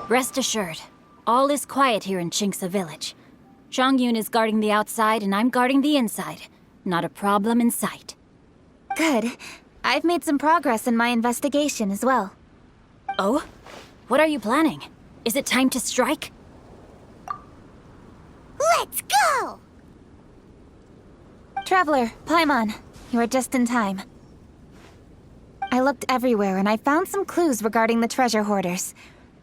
Rest assured, all is quiet here in Qingce village. Zhang is guarding the outside and I'm guarding the inside. Not a problem in sight. Good. I've made some progress in my investigation as well. Oh? What are you planning? Is it time to strike? Let's go! Traveler, Pаймon, you are just in time. I looked everywhere and I found some clues regarding the treasure hoarders.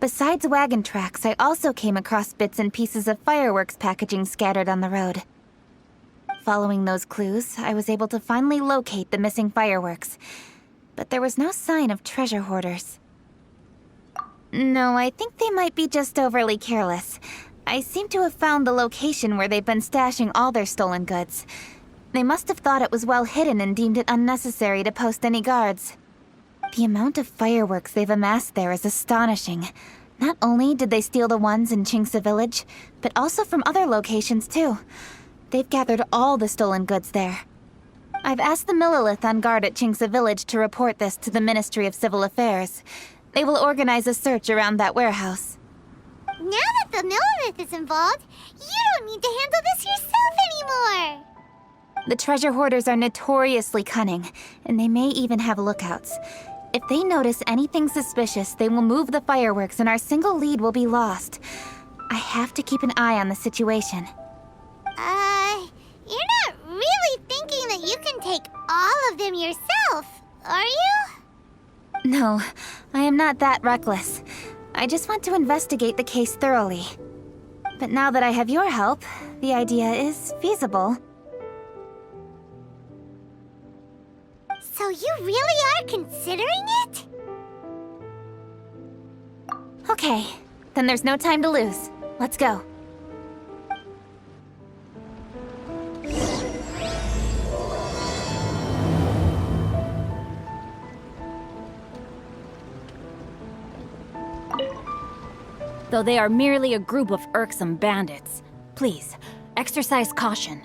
Besides wagon tracks, I also came across bits and pieces of fireworks packaging scattered on the road. Following those clues, I was able to finally locate the missing fireworks. But there was no sign of treasure hoarders. No, I think they might be just overly careless. I seem to have found the location where they've been stashing all their stolen goods. They must have thought it was well hidden and deemed it unnecessary to post any guards. The amount of fireworks they've amassed there is astonishing. Not only did they steal the ones in Qingce village, but also from other locations too. They've gathered all the stolen goods there. I've asked the Millelith on guard at Qingce village to report this to the Ministry of Civil Affairs. They will organize a search around that warehouse. Now that the Millelith is involved, you don't need to handle this yourself anymore! The treasure hoarders are notoriously cunning, and they may even have lookouts. If they notice anything suspicious, they will move the fireworks and our single lead will be lost. I have to keep an eye on the situation. You're not really thinking that you can take all of them yourself, are you? No, I am not that reckless. I just want to investigate the case thoroughly. But now that I have your help, the idea is feasible. So you really are considering it? Okay, then there's no time to lose. Let's go. Though they are merely a group of irksome bandits, please, exercise caution.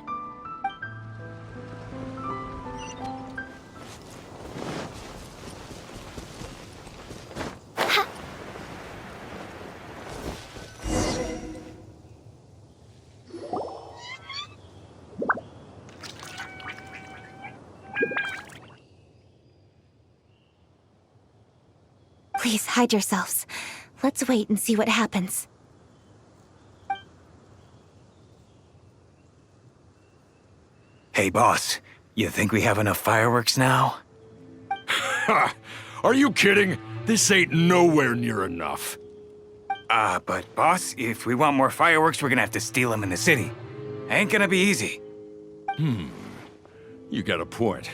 Please hide yourselves. Let's wait and see what happens. Hey, boss. You think we have enough fireworks now? Ha! Are you kidding? This ain't nowhere near enough. But boss, if we want more fireworks, we're gonna have to steal them in the city. Ain't gonna be easy. You got a point.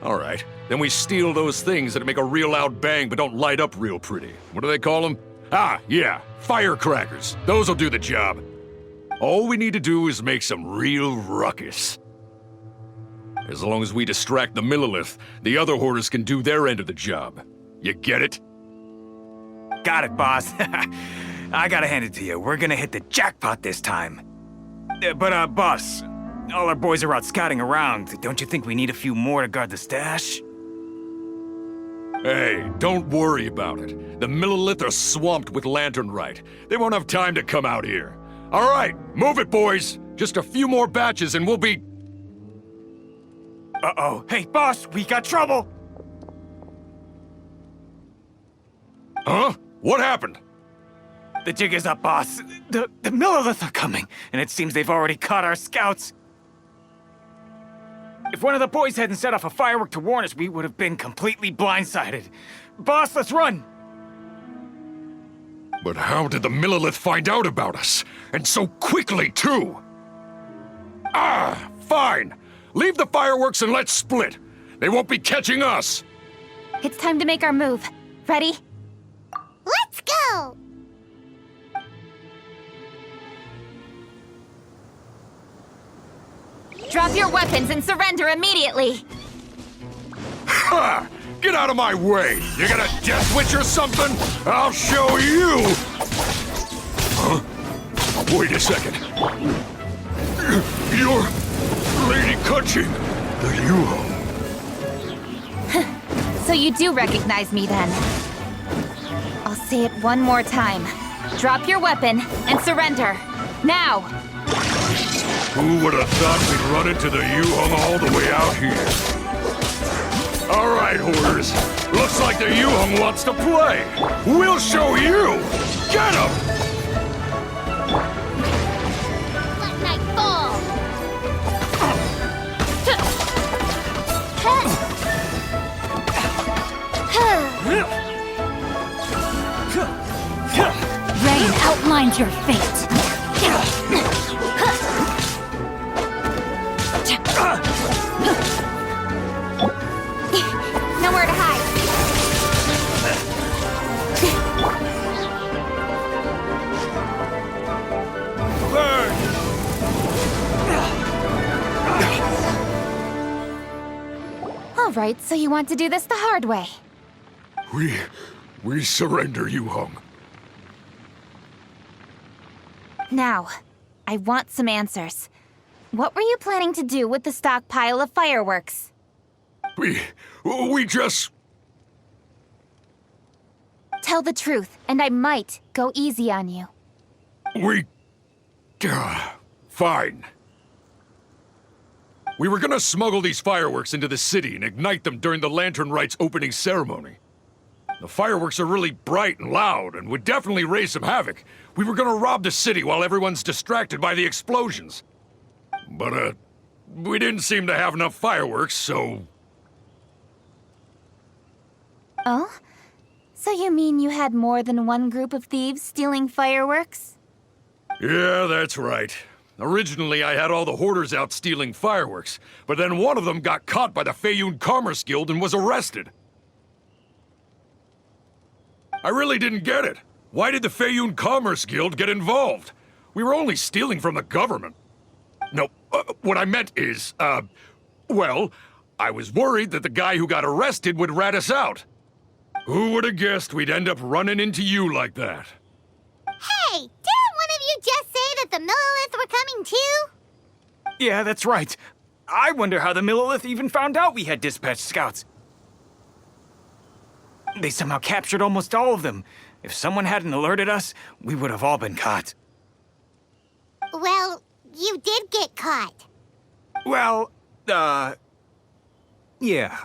All right, then we steal those things that make a real loud bang but don't light up real pretty. What do they call them? Ah, yeah, firecrackers. Those'll do the job. All we need to do is make some real ruckus. As long as we distract the Millelith, the other hoarders can do their end of the job. You get it? Got it, boss. I gotta hand it to you. We're gonna hit the jackpot this time. But, boss, all our boys are out scouting around. Don't you think we need a few more to guard the stash? Hey, don't worry about it. The Millelith are swamped with lanternite. They won't have time to come out here. All right, move it, boys. Just a few more batches and we'll be... Uh-oh. Hey, boss, we got trouble! Huh? What happened? The jig is up, boss. The Millelith are coming, and it seems they've already caught our scouts. If one of the boys hadn't set off a firework to warn us, we would have been completely blindsided. Boss, let's run! But how did the Millelith find out about us? And so quickly, too? Ah, fine. Leave the fireworks and let's split. They won't be catching us. It's time to make our move. Ready? Let's go! Drop your weapons and surrender immediately! Ha! Get out of my way! You got a death switch or something? I'll show you! Huh? Wait a second. You're Lady Kutching, the Yuho. So you do recognize me then? I'll say it one more time. Drop your weapon and surrender. Now! Who would have thought we'd run into the Yu-Hung all the way out here? All right, hoarders. Looks like the Yu-Hung wants to play. We'll show you! Get him! Let night fall! Rain outlines your fate. Nowhere to hide. All right, so you want to do this the hard way. We surrender, Yu-Hung. Now, I want some answers. What were you planning to do with the stockpile of fireworks? We just... Tell the truth, and I might go easy on you. Fine. We were gonna smuggle these fireworks into the city and ignite them during the Lantern Rite's opening ceremony. The fireworks are really bright and loud and would definitely raise some havoc. We were gonna rob the city while everyone's distracted by the explosions. But, we didn't seem to have enough fireworks, so... Oh? So you mean you had more than one group of thieves stealing fireworks? Yeah, that's right. Originally, I had all the hoarders out stealing fireworks, but then one of them got caught by the Feiyun Commerce Guild and was arrested. I really didn't get it. Why did the Feiyun Commerce Guild get involved? We were only stealing from the government. No, what I meant is, well, I was worried that the guy who got arrested would rat us out. Who would have guessed we'd end up running into you like that? Hey, didn't one of you just say that the Millilith were coming too? Yeah, that's right. I wonder how the Millilith even found out we had dispatched scouts. They somehow captured almost all of them. If someone hadn't alerted us, we would have all been caught. Well, you did get caught. Well, yeah.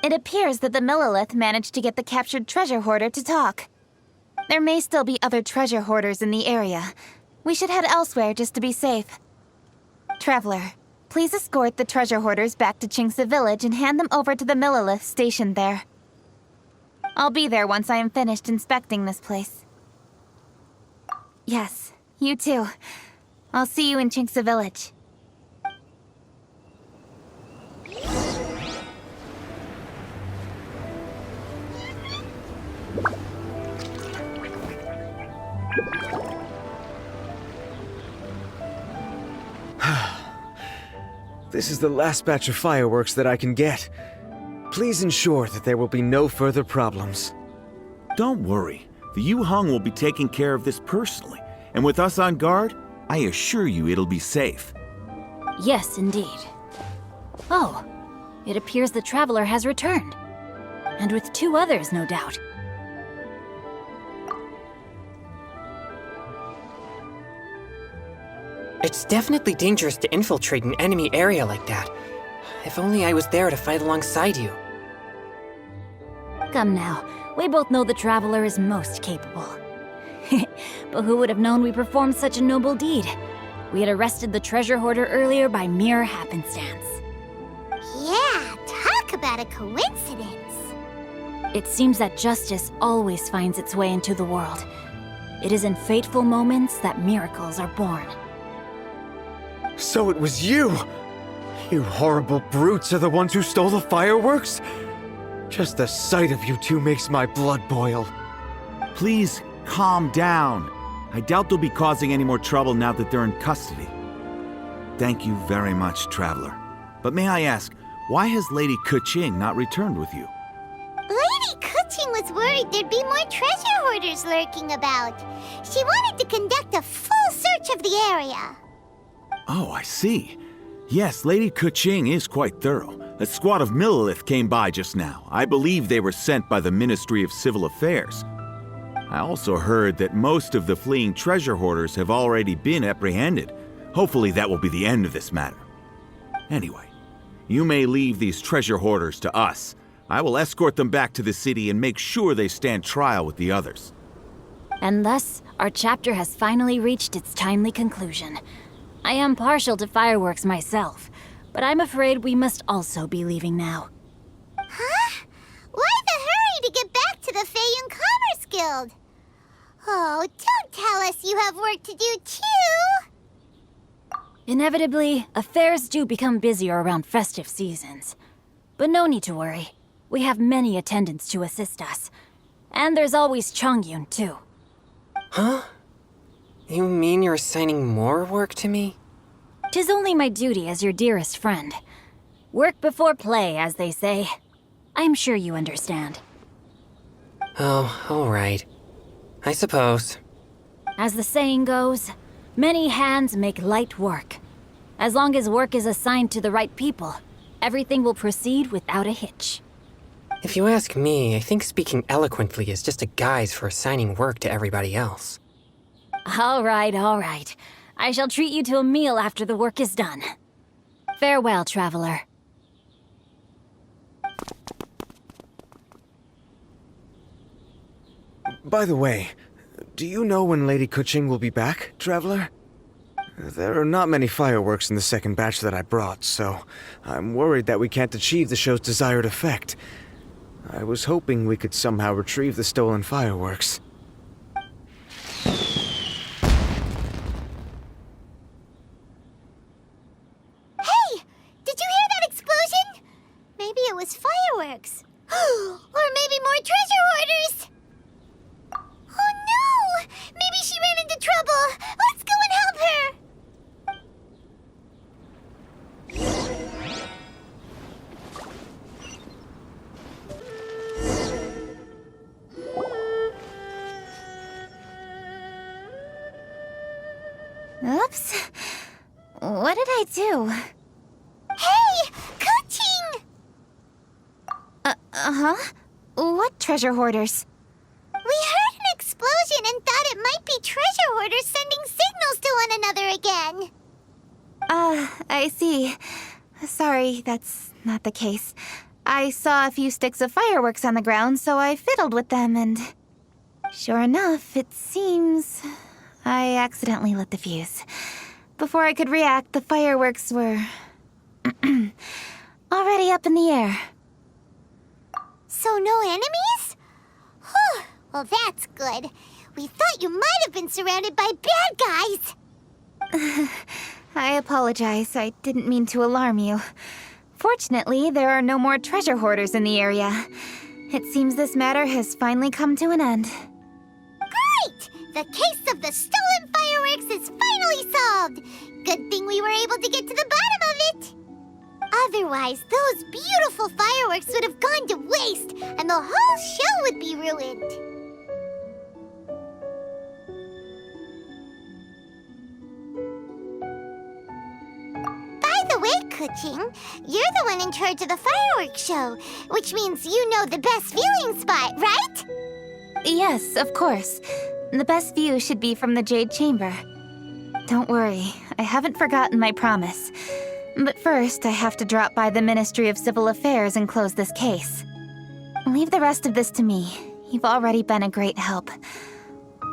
It appears that the Millilith managed to get the captured treasure hoarder to talk. There may still be other treasure hoarders in the area. We should head elsewhere just to be safe. Traveler, please escort the treasure hoarders back to Qingce Village and hand them over to the Millilith stationed there. I'll be there once I am finished inspecting this place. Yes, you too. I'll see you in Qingce Village. This is the last batch of fireworks that I can get. Please ensure that there will be no further problems. Don't worry. The Yu-Hung will be taking care of this personally. And with us on guard, I assure you it'll be safe. Yes, indeed. Oh, it appears the traveler has returned. And with 2 others, no doubt. It's definitely dangerous to infiltrate an enemy area like that. If only I was there to fight alongside you. Come now, we both know the traveler is most capable. But who would have known we performed such a noble deed? We had arrested the treasure hoarder earlier by mere happenstance. Yeah, talk about a coincidence. It seems that justice always finds its way into the world. It is in fateful moments that miracles are born. So it was you! You horrible brutes are the ones who stole the fireworks? Just the sight of you two makes my blood boil. Please, calm down. I doubt they'll be causing any more trouble now that they're in custody. Thank you very much, Traveler. But may I ask, why has Lady Kэ Cin not returned with you? Lady Kэ Cin was worried there'd be more treasure hoarders lurking about. She wanted to conduct a full search of the area. Oh, I see. Yes, Lady Kэ Cin is quite thorough. A squad of Millilith came by just now. I believe they were sent by the Ministry of Civil Affairs. I also heard that most of the fleeing treasure hoarders have already been apprehended. Hopefully that will be the end of this matter. Anyway, you may leave these treasure hoarders to us. I will escort them back to the city and make sure they stand trial with the others. And thus, our chapter has finally reached its timely conclusion. I am partial to fireworks myself, but I'm afraid we must also be leaving now. Huh? Why the hurry to get back to the Feiyun Commerce Guild? Oh, don't tell us you have work to do too! Inevitably, affairs do become busier around festive seasons. But no need to worry. We have many attendants to assist us. And there's always Chongyun, too. Huh? You mean you're assigning more work to me? 'Tis only my duty as your dearest friend. Work before play, as they say. I'm sure you understand. Oh, all right. I suppose. As the saying goes, many hands make light work. As long as work is assigned to the right people, everything will proceed without a hitch. If you ask me, I think speaking eloquently is just a guise for assigning work to everybody else. All right, all right. I shall treat you to a meal after the work is done. Farewell, traveler. By the way, do you know when Lady Kuching will be back, traveler? There are not many fireworks in the second batch that I brought, so I'm worried that we can't achieve the show's desired effect. I was hoping we could somehow retrieve the stolen fireworks. Hey! Did you hear that explosion? Maybe it was fireworks. Or maybe more treasure hoarders! Oh no! Maybe she ran into trouble! Let's go and help her! Oops. What did I do? Hey! Kuching! Uh-huh. What treasure hoarders? We heard an explosion and thought it might be treasure hoarders sending signals to one another again. I see. Sorry, that's not the case. I saw a few sticks of fireworks on the ground, so I fiddled with them and... Sure enough, it seems... I accidentally lit the fuse. Before I could react, the fireworks were... already up in the air. So no enemies? Whew, well that's good. We thought you might have been surrounded by bad guys. I apologize. I didn't mean to alarm you. Fortunately, there are no more treasure hoarders in the area. It seems this matter has finally come to an end. Great! The case of the stolen fireworks is finally solved. Good thing we were able to get to the bottom of it. Otherwise, those beautiful fireworks would have gone to waste, and the whole show would be ruined. By the way, Kuching, you're the one in charge of the fireworks show, which means you know the best viewing spot, right? Yes, of course. The best view should be from the Jade Chamber. Don't worry, I haven't forgotten my promise. But first, I have to drop by the Ministry of Civil Affairs and close this case. Leave the rest of this to me. You've already been a great help.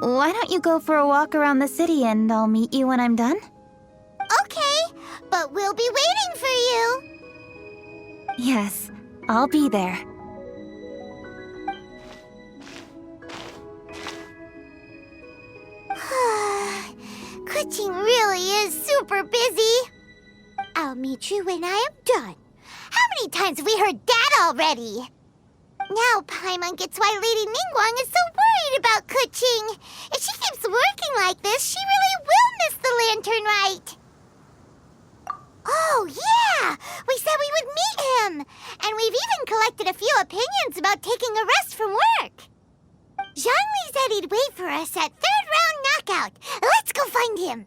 Why don't you go for a walk around the city and I'll meet you when I'm done? Okay, but we'll be waiting for you. Yes, I'll be there. Kuching really is super busy. I'll meet you when I am done. How many times have we heard that already? Now Paimon gets why Lady Ning Guan is so worried about Kuching. If she keeps working like this, she really will miss the lantern rite. Oh, yeah! We said we would meet him! And we've even collected a few opinions about taking a rest from work. Zhongli said he'd wait for us at third round knockout. Let's go find him.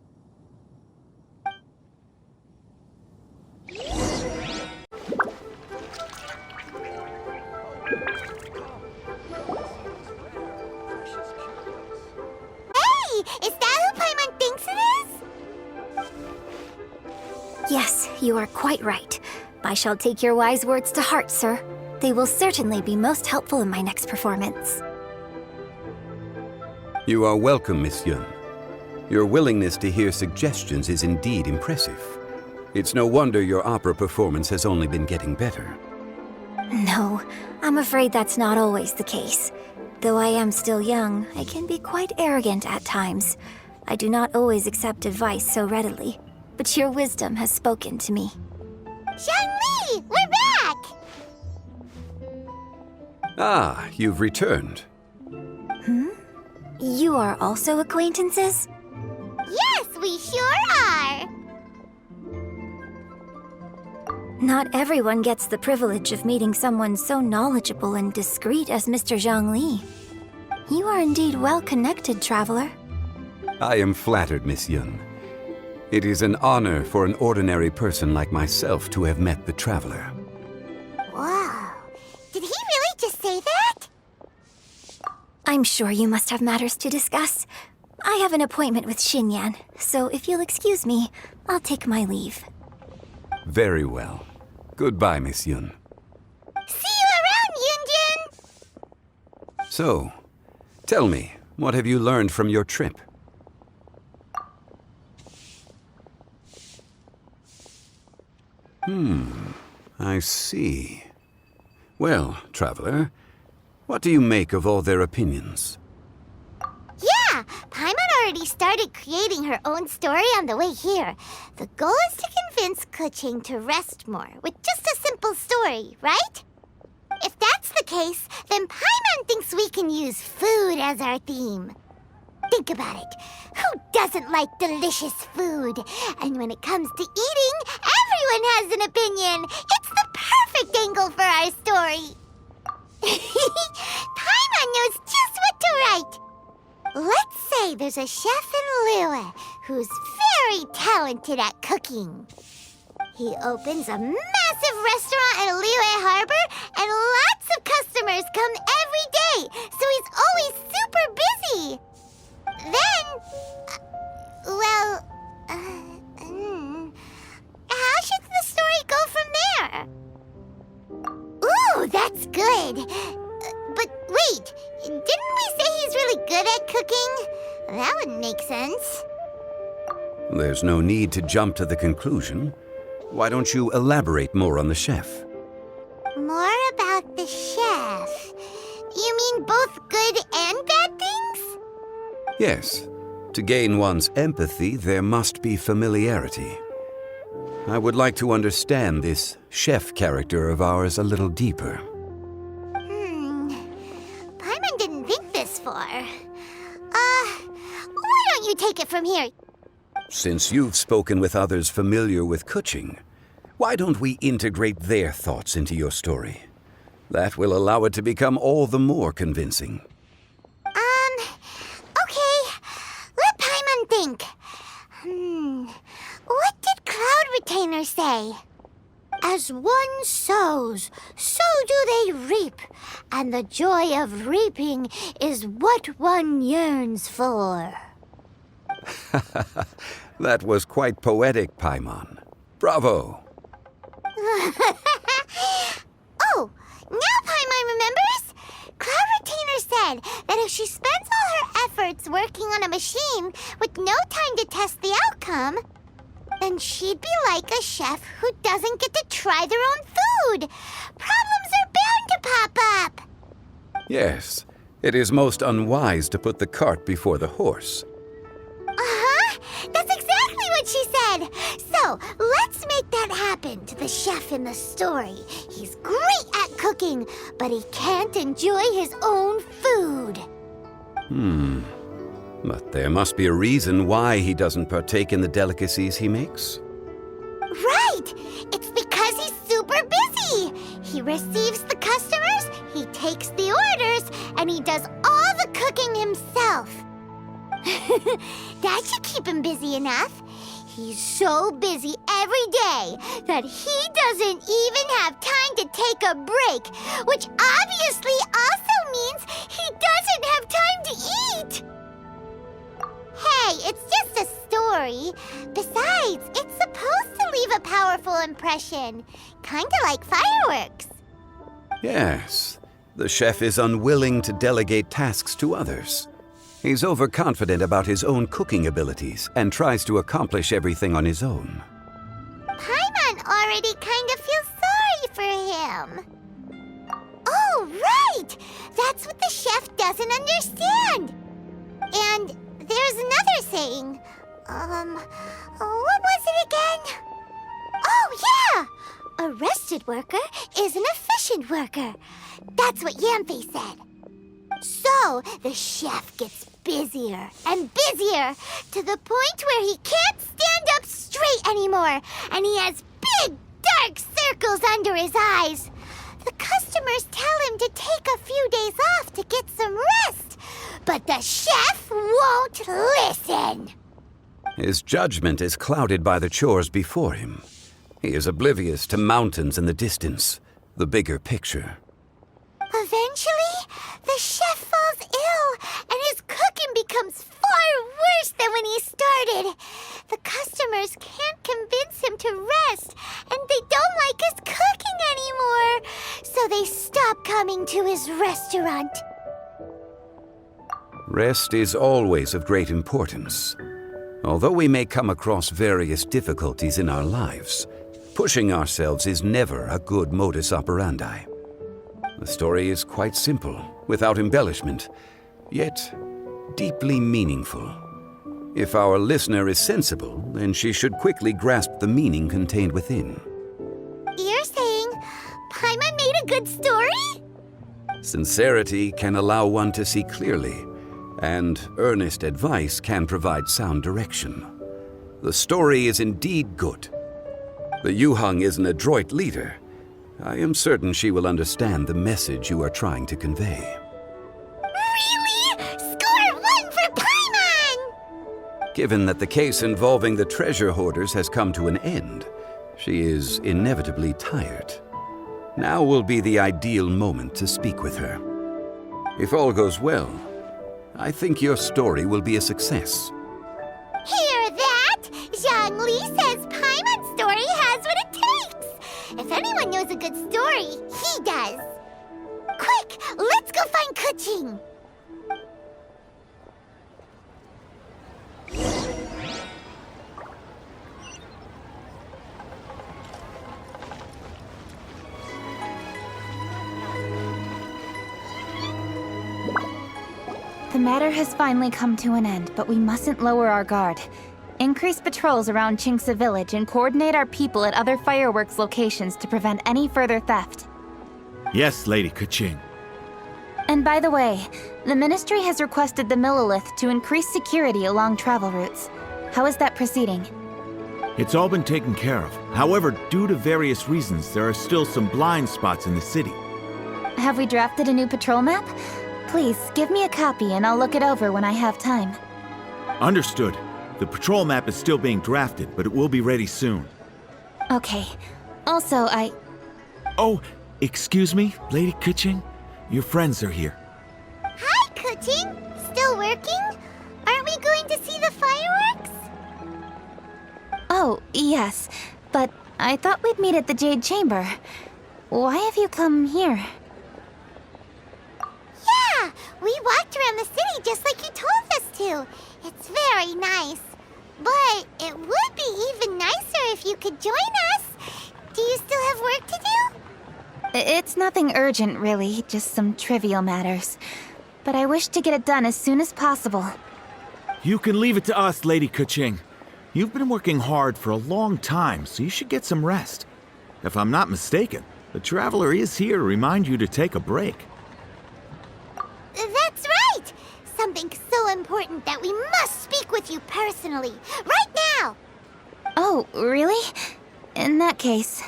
you are quite right. I shall take your wise words to heart, sir. They will certainly be most helpful in my next performance. You are welcome, Miss Yun. Your willingness to hear suggestions is indeed impressive. It's no wonder your opera performance has only been getting better. No, I'm afraid that's not always the case. Though I am still young, I can be quite arrogant at times. I do not always accept advice so readily, but your wisdom has spoken to me. Zhongli, we're back! Ah, you've returned. You are also acquaintances? Yes, we sure are! Not everyone gets the privilege of meeting someone so knowledgeable and discreet as Mr. Zhongli. You are indeed well-connected, traveler. I am flattered, Miss Yun. It is an honor for an ordinary person like myself to have met the traveler. Whoa, did he really just say that? I'm sure you must have matters to discuss. I have an appointment with Xinyan, so if you'll excuse me, I'll take my leave. Very well. Goodbye, Miss Yun. See you around, Yunjin! So, tell me, what have you learned from your trip? I see. Well, traveler, what do you make of all their opinions? Yeah, Pаймon already started creating her own story on the way here. The goal is to convince Kuching to rest more with just a simple story, right? If that's the case, then Pаймon thinks we can use food as our theme. Think about it. Who doesn't like delicious food? And when it comes to eating, everyone has an opinion. It's the perfect angle for our story. Pаймon knows just what to write. Let's say there's a chef in Liyue who's very talented at cooking. He opens a massive restaurant in Liyue Harbor, and lots of customers come every day, so he's always super busy. Then, how should the story go from there? Ooh, that's good. But wait, didn't we say he's really good at cooking? That wouldn't make sense. There's no need to jump to the conclusion. Why don't you elaborate more on the chef? More about the chef. You mean both good and bad things? Yes. To gain one's empathy, there must be familiarity. I would like to understand this chef character of ours a little deeper. Pаймon didn't think this far. Why don't you take it from here? Since you've spoken with others familiar with Kuching, why don't we integrate their thoughts into your story? That will allow it to become all the more convincing. Okay. Let Pаймon think. What did Cloud Retainer say? As one sows, so do they reap, and the joy of reaping is what one yearns for. That was quite poetic, Pаймon. Bravo! Oh, now Pаймon remembers? Cloud Retainer said that if she spends all her efforts working on a machine with no time to test the outcome, then she'd be like a chef who doesn't get to try their own food. Problems are bound to pop up. Yes, it is most unwise to put the cart before the horse. That's exactly what she said. So, let's make that happen to the chef in the story. He's great at cooking, but he can't enjoy his own food. But there must be a reason why he doesn't partake in the delicacies he makes. Right! It's because he's super busy. He receives the customers, he takes the orders, and he does all the cooking himself. That should keep him busy enough. He's so busy every day that he doesn't even have time to take a break, which obviously also means he doesn't have time to eat. Hey, it's just a story. Besides, it's supposed to leave leave a powerful impression. Kinda like fireworks. Yes, the chef is unwilling to delegate tasks to others. He's overconfident about his own cooking abilities and tries to accomplish everything on his own. Paimon already kinda feels sorry for him. Oh, right! That's what the chef doesn't understand. And there's another saying. What was it again? Oh, yeah! A rested worker is an efficient worker. That's what Yanfei said. So, the chef gets busier and busier to the point where he can't stand up straight anymore, and he has big, dark circles under his eyes. The customers tell him to take a few days off to get some rest, but the chef won't listen. His judgment is clouded by the chores before him. He is oblivious to mountains in the distance, the bigger picture. Eventually, the chef falls ill, and his cooking becomes far worse than when he started. The customers can't convince him to rest, and they don't like his cooking anymore, so they stop coming to his restaurant. Rest is always of great importance. Although we may come across various difficulties in our lives, pushing ourselves is never a good modus operandi. The story is quite simple, without embellishment, yet deeply meaningful. If our listener is sensible, then she should quickly grasp the meaning contained within. You're saying Paimon made a good story? Sincerity can allow one to see clearly, and earnest advice can provide sound direction. The story is indeed good. The Yuheng is an adroit leader. I am certain she will understand the message you are trying to convey. Really? Score 1 for Paimon! Given that the case involving the treasure hoarders has come to an end, she is inevitably tired. Now will be the ideal moment to speak with her. If all goes well, I think your story will be a success. Hear that? Zhang Li says Paimon's story has what it takes. If anyone knows a good story, he does. Quick, let's go find Kuching. The matter has finally come to an end, but we mustn't lower our guard. Increase patrols around Qingce Village and coordinate our people at other fireworks locations to prevent any further theft. Yes, Lady Kuching. And by the way, the Ministry has requested the Millilith to increase security along travel routes. How is that proceeding? It's all been taken care of. However, due to various reasons, there are still some blind spots in the city. Have we drafted a new patrol map? Please, give me a copy and I'll look it over when I have time. Understood. The patrol map is still being drafted, but it will be ready soon. Okay. Also, Oh, excuse me, Lady Kuching? Your friends are here. Hi, Kuching. Still working? Aren't we going to see the fireworks? Oh, yes. But I thought we'd meet at the Jade Chamber. Why have you come here? Yeah, we walked around the city just like you told us to. It's very nice. But it would be even nicer if you could join us. Do you still have work to do? It's nothing urgent, really. Just some trivial matters. But I wish to get it done as soon as possible. You can leave it to us, Lady Kuching. You've been working hard for a long time, so you should get some rest. If I'm not mistaken, the Traveler is here to remind you to take a break. That's right! Something so important that we must speak with you personally, right now! Oh, really? In that case...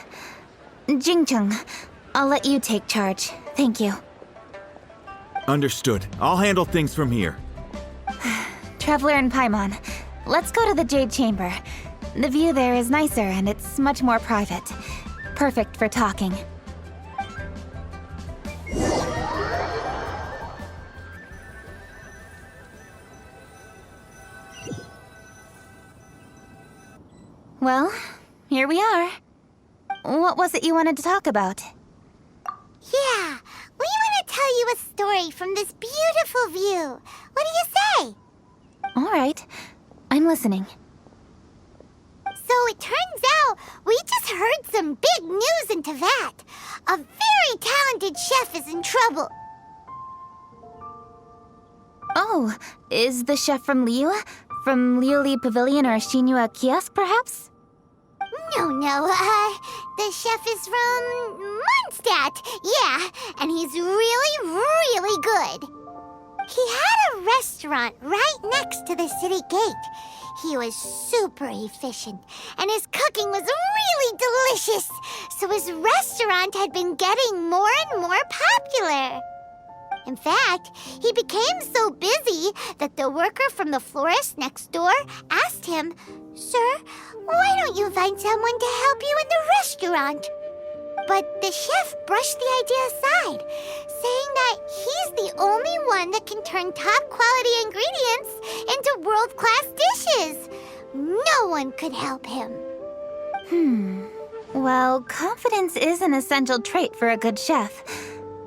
Jingcheng, I'll let you take charge. Thank you. Understood. I'll handle things from here. Traveler and Paimon, let's go to the Jade Chamber. The view there is nicer and it's much more private. Perfect for talking. Well, here we are. What was it you wanted to talk about? Yeah, we want to tell you a story from this beautiful view. What do you say? All right, I'm listening. So it turns out we just heard some big news in Teyvat. A very talented chef is in trouble. Oh, is the chef from Liyue? From Liuli Pavilion or Shinua Kiosk, perhaps? No, the chef is from Mondstadt. Yeah, and he's really, really good. He had a restaurant right next to the city gate. He was super efficient, and his cooking was really delicious, so his restaurant had been getting more and more popular. In fact, he became so busy that the worker from the florist next door asked him, "Sir, why don't you find someone to help you in the restaurant?" But the chef brushed the idea aside, saying that he's the only one that can turn top-quality ingredients into world-class dishes. No one could help him. Well, confidence is an essential trait for a good chef.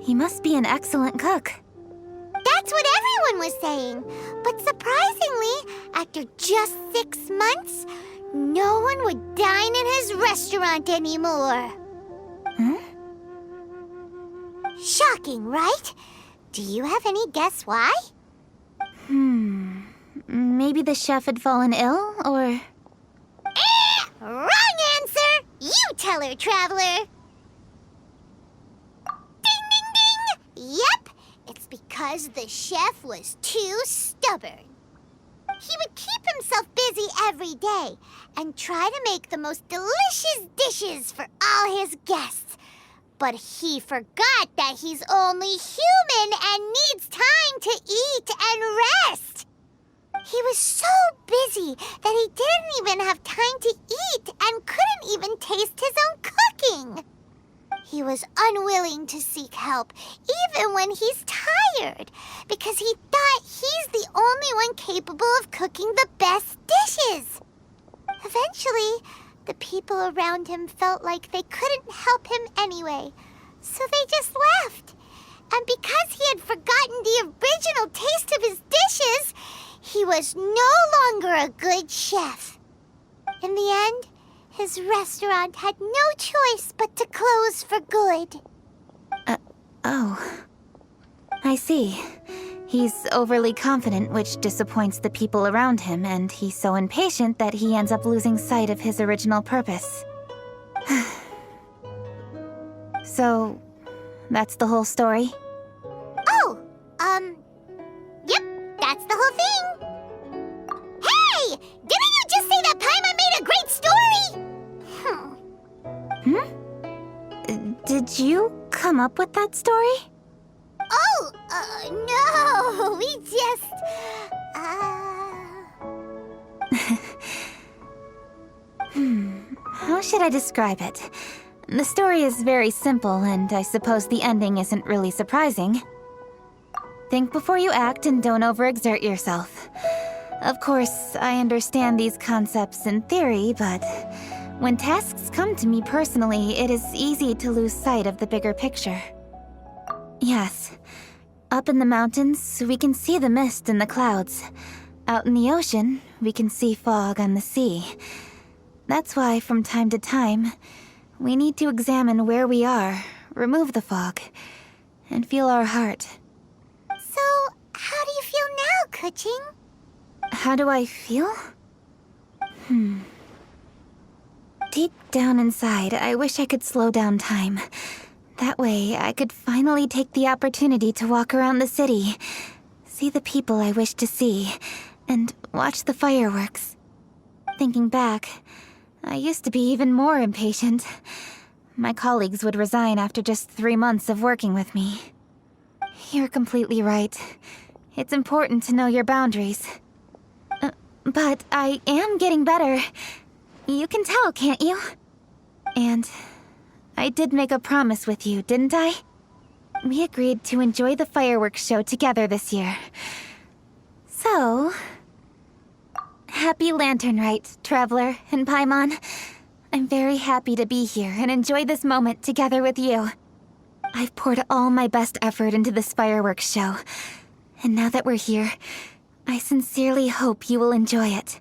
He must be an excellent cook. That's what everyone was saying. But surprisingly, after just 6 months, no one would dine in his restaurant anymore. Shocking, right? Do you have any guess why? Maybe the chef had fallen ill, or... Wrong answer! You tell her, Traveler! Ding, ding, ding! Yep, it's because the chef was too stubborn. He would keep himself busy every day and try to make the most delicious dishes for all his guests. But he forgot that he's only human and needs time to eat and rest. He was so busy that he didn't even have time to eat and couldn't even taste his own cooking. He was unwilling to seek help, even when he's tired, because he thought he's the only one capable of cooking the best dishes. Eventually, the people around him felt like they couldn't help him anyway, so they just left. And because he had forgotten the original taste of his dishes, he was no longer a good chef. In the end, his restaurant had no choice but to close for good. Oh. I see. He's overly confident, which disappoints the people around him, and he's so impatient that he ends up losing sight of his original purpose. So, that's the whole story? Oh, yep, that's the whole thing. Hey! Didn't you just say that Pаймon made a great story? Did you come up with that story? Oh, no, we just, How should I describe it? The story is very simple, and I suppose the ending isn't really surprising. Think before you act and don't overexert yourself. Of course, I understand these concepts in theory, but when tasks come to me personally, it is easy to lose sight of the bigger picture. Yes. Up in the mountains, we can see the mist and the clouds. Out in the ocean, we can see fog on the sea. That's why, from time to time, we need to examine where we are, remove the fog, and feel our heart. So, how do you feel now, Kuching? How do I feel? Deep down inside, I wish I could slow down time. That way, I could finally take the opportunity to walk around the city, see the people I wish to see, and watch the fireworks. Thinking back, I used to be even more impatient. My colleagues would resign after just 3 months of working with me. You're completely right. It's important to know your boundaries. But I am getting better. You can tell, can't you? And I did make a promise with you, didn't I? We agreed to enjoy the fireworks show together this year. So, happy Lantern Rite, Traveler and Paimon. I'm very happy to be here and enjoy this moment together with you. I've poured all my best effort into this fireworks show, and now that we're here, I sincerely hope you will enjoy it.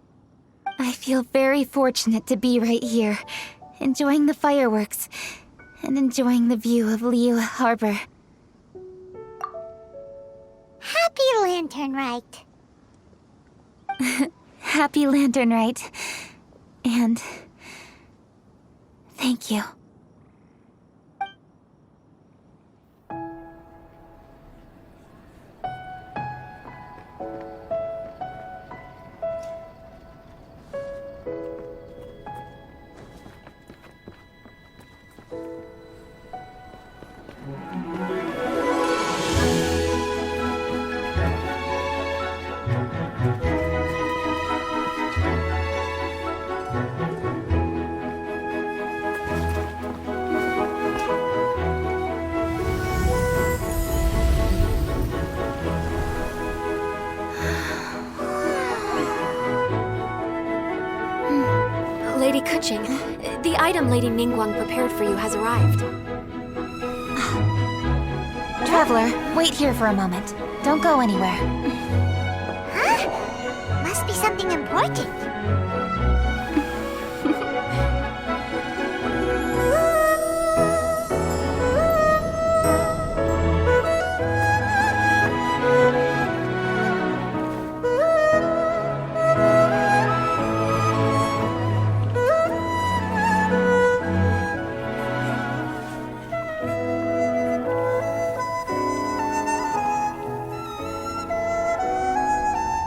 I feel very fortunate to be right here, enjoying the fireworks, and enjoying the view of Liu Harbor. Happy Lantern Rite. Happy Lantern Rite. And thank you. Lady Kuching, the item Lady Nin Guan prepared for you has arrived. Traveler, wait here for a moment. Don't go anywhere. Huh? Must be something important.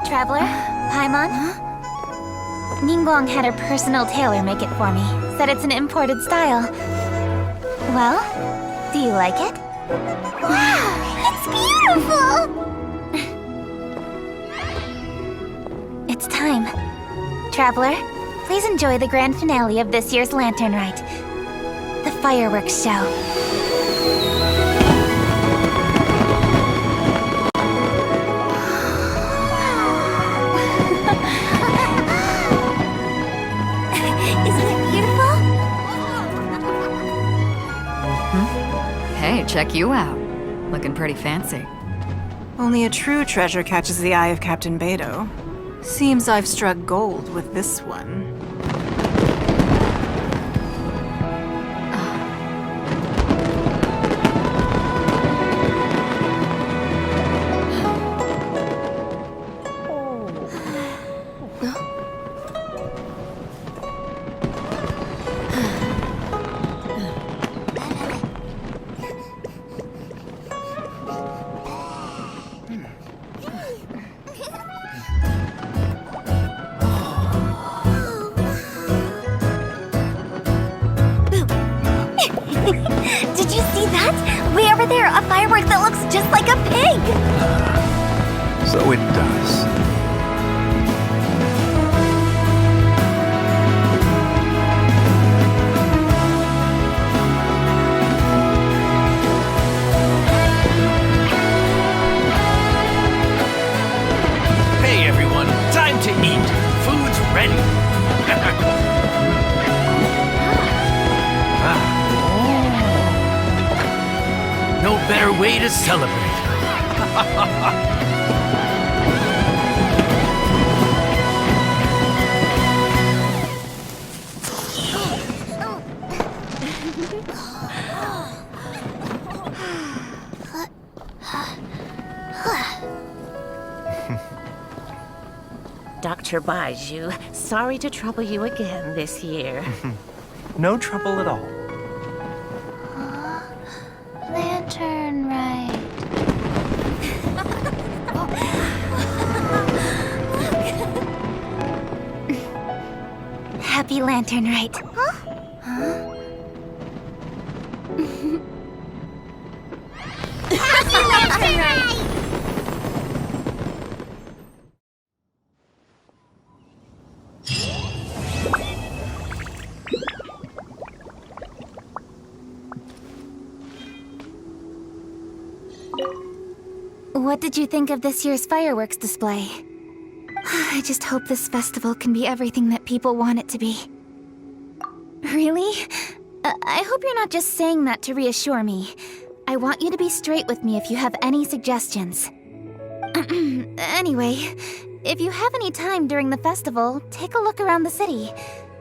Traveler, Pаймon? Nин Guan had her personal tailor make it for me. Said it's an imported style. Well, do you like it? Wow, it's beautiful! It's time. Traveler, please enjoy the grand finale of this year's Lantern Rite. The fireworks show. Hey, check you out. Looking pretty fancy. Only a true treasure catches the eye of Captain Beidou. Seems I've struck gold with this one. Did you see that? Way over there, a firework that looks just like a pig! So it does. Hey everyone, time to eat. Food's ready. No better way to celebrate. Dr. Baiju, sorry to trouble you again this year. No trouble at all. Lantern Rite. Happy Lantern Rite. Happy Lantern Rite! What did you think of this year's fireworks display? I just hope this festival can be everything that people want it to be. Really? I hope you're not just saying that to reassure me. I want you to be straight with me if you have any suggestions. Anyway, if you have any time during the festival, take a look around the city.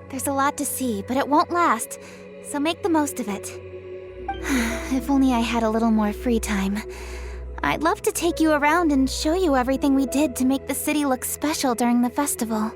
There's a lot to see, but it won't last, so make the most of it. If only I had a little more free time. I'd love to take you around and show you everything we did to make the city look special during the festival.